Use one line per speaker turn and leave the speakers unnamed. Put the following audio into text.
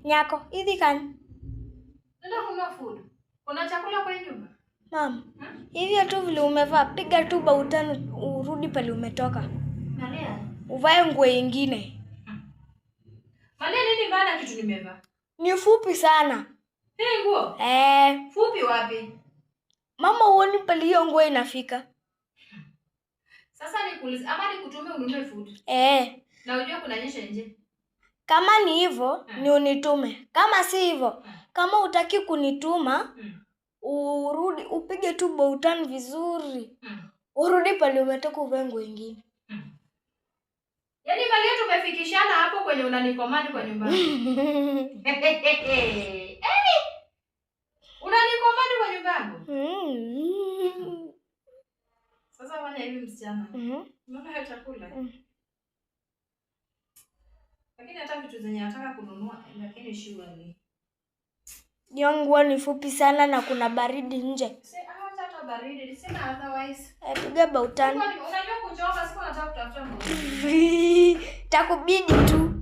Nyako, hivi kan.
Nenda kununua food. Kuna chakula kwa nyumba?
Mama, hivi tu vile umevaa, piga tu bautani urudi pale umetoka.
Maria,
uvae nguo nyingine.
Maria, nini maana kitu nimevaa?
Ni fupi sana.
Hii nguo? Fupi wapi?
Mama uoni pale hiyo nguo inafika.
Sasa nikuulize, ama nikutume ununue food?
Na
unajua kunanyesha nje.
Kama ni hivyo, ni unitume. Kama si hivyo, kama hutaki kunituma, urudi upige tu bautani vizuri. Urudi pale umetoka uvae nguo nyingine.
Yaani Maria tumefikishana hapo kwenye unanikomandi kwa nyumbani. Unanikomandi kwa nyumbani? Sasa fanya hivi msichana. Unaona hiyo chakula? Lakini hata vitu zenye nataka kununua, lakini surely.
Nguo ni fupi sana na kuna baridi nje.
Hata baridi, sina otherwise.
Piga bautani.
Unajua kuchoka, siku nataka kutafuta nguo.
Takubidi tu.